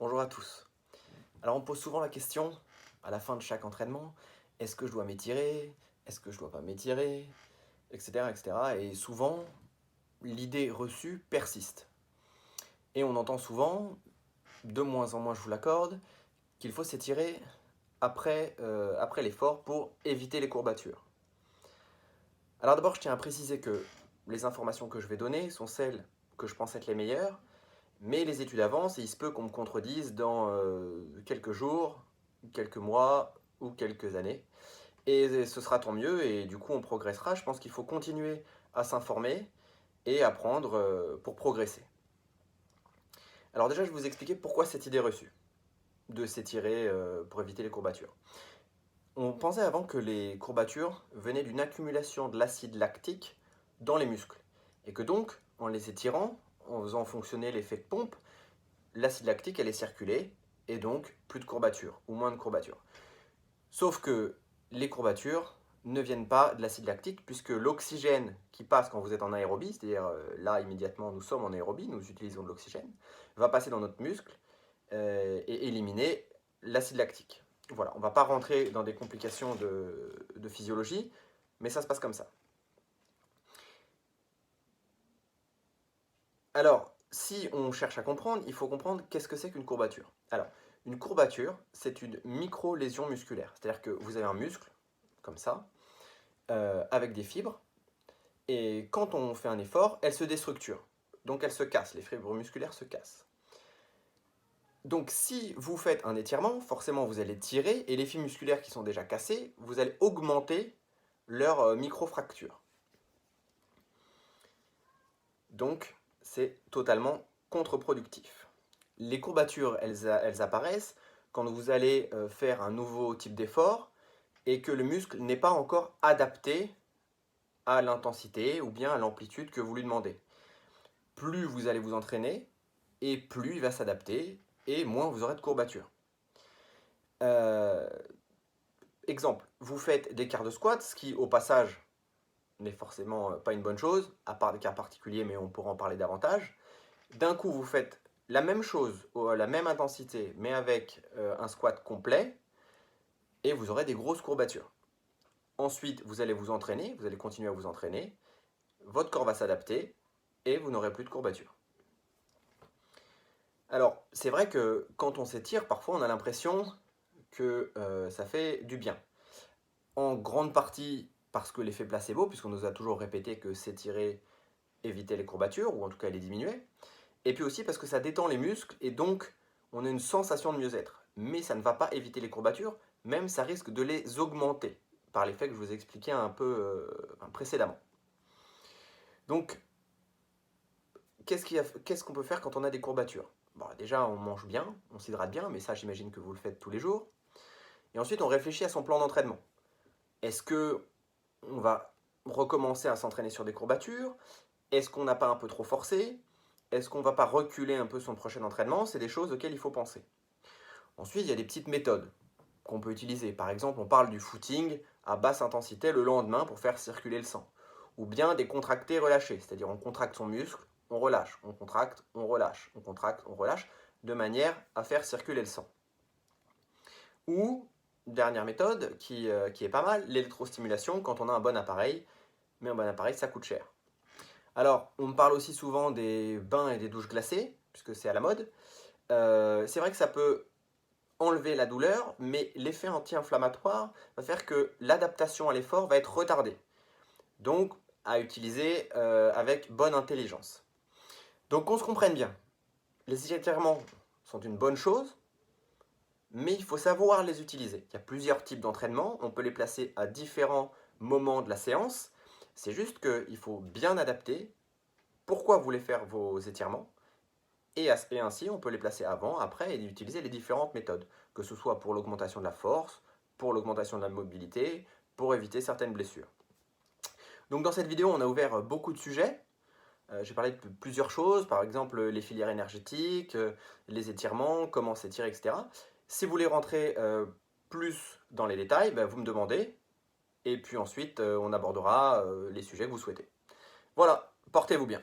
Bonjour à tous. Alors on me pose souvent la question, à la fin de chaque entraînement, est-ce que je dois m'étirer? Est-ce que je dois pas m'étirer? Etc., etc. Et cetera. Et souvent, l'idée reçue persiste. Et on entend souvent, de moins en moins je vous l'accorde, qu'il faut s'étirer après l'effort pour éviter les courbatures. Alors d'abord, je tiens à préciser que les informations que je vais donner sont celles que je pense être les meilleures, mais les études avancent et il se peut qu'on me contredise dans quelques jours, quelques mois ou quelques années. Et ce sera tant mieux et du coup on progressera. Je pense qu'il faut continuer à s'informer et apprendre pour progresser. Alors déjà je vais vous expliquer pourquoi cette idée reçue de s'étirer pour éviter les courbatures. On pensait avant que les courbatures venaient d'une accumulation de l'acide lactique dans les muscles et que donc en les étirant, en faisant fonctionner l'effet de pompe, l'acide lactique allait circuler et donc plus de courbatures ou moins de courbatures. Sauf que les courbatures ne viennent pas de l'acide lactique puisque l'oxygène qui passe quand vous êtes en aérobie, c'est-à-dire là immédiatement nous sommes en aérobie, nous utilisons de l'oxygène, va passer dans notre muscle et éliminer l'acide lactique. Voilà, on ne va pas rentrer dans des complications de physiologie, mais ça se passe comme ça. Alors, si on cherche à comprendre, il faut comprendre qu'est-ce que c'est qu'une courbature. Alors, une courbature, c'est une micro-lésion musculaire. C'est-à-dire que vous avez un muscle, comme ça, avec des fibres, et quand on fait un effort, elles se déstructurent. Donc elles se cassent, les fibres musculaires se cassent. Donc si vous faites un étirement, forcément vous allez tirer, et les fibres musculaires qui sont déjà cassées, vous allez augmenter leur micro-fracture. Donc c'est totalement contre-productif. Les courbatures, elles apparaissent quand vous allez faire un nouveau type d'effort et que le muscle n'est pas encore adapté à l'intensité ou bien à l'amplitude que vous lui demandez. Plus vous allez vous entraîner et plus il va s'adapter et moins vous aurez de courbatures. Exemple, vous faites des quarts de squat, ce qui au passage n'est forcément pas une bonne chose, à part des cas particuliers, mais on pourra en parler davantage. D'un coup, vous faites la même chose, la même intensité, mais avec un squat complet, et vous aurez des grosses courbatures. Ensuite, vous allez vous entraîner, vous allez continuer à vous entraîner, votre corps va s'adapter, et vous n'aurez plus de courbatures. Alors, c'est vrai que quand on s'étire, parfois on a l'impression que ça fait du bien. En grande partie parce que l'effet placebo, puisqu'on nous a toujours répété que s'étirer évitait les courbatures, ou en tout cas les diminuait. Et puis aussi parce que ça détend les muscles, et donc on a une sensation de mieux-être. Mais ça ne va pas éviter les courbatures, même ça risque de les augmenter, par l'effet que je vous ai expliqué un peu précédemment. Donc, qu'est-ce qu'on peut faire quand on a des courbatures? Bon, déjà, on mange bien, on s'hydrate bien, mais ça, j'imagine que vous le faites tous les jours. Et ensuite, on réfléchit à son plan d'entraînement. Est-ce que on va recommencer à s'entraîner sur des courbatures? Est-ce qu'on n'a pas un peu trop forcé? Est-ce qu'on ne va pas reculer un peu son prochain entraînement? C'est des choses auxquelles il faut penser. Ensuite, il y a des petites méthodes qu'on peut utiliser. Par exemple, on parle du footing à basse intensité le lendemain pour faire circuler le sang. Ou bien des contractés relâchés, c'est-à-dire on contracte son muscle, on relâche, on contracte, on relâche, on contracte, on relâche, de manière à faire circuler le sang. Ou, dernière méthode qui est pas mal, l'électrostimulation quand on a un bon appareil, mais un bon appareil ça coûte cher. Alors, on me parle aussi souvent des bains et des douches glacées, puisque c'est à la mode. C'est vrai que ça peut enlever la douleur, mais l'effet anti-inflammatoire va faire que l'adaptation à l'effort va être retardée. Donc, à utiliser avec bonne intelligence. Donc, qu'on se comprenne bien. Les étirements sont une bonne chose, mais il faut savoir les utiliser. Il y a plusieurs types d'entraînement, on peut les placer à différents moments de la séance. C'est juste qu'il faut bien adapter pourquoi vous voulez faire vos étirements. Et ainsi, on peut les placer avant, après et utiliser les différentes méthodes, que ce soit pour l'augmentation de la force, pour l'augmentation de la mobilité, pour éviter certaines blessures. Donc dans cette vidéo, on a ouvert beaucoup de sujets. J'ai parlé de plusieurs choses, par exemple les filières énergétiques, les étirements, comment s'étirer, etc. Si vous voulez rentrer plus dans les détails, vous me demandez, et puis ensuite on abordera les sujets que vous souhaitez. Voilà, portez-vous bien.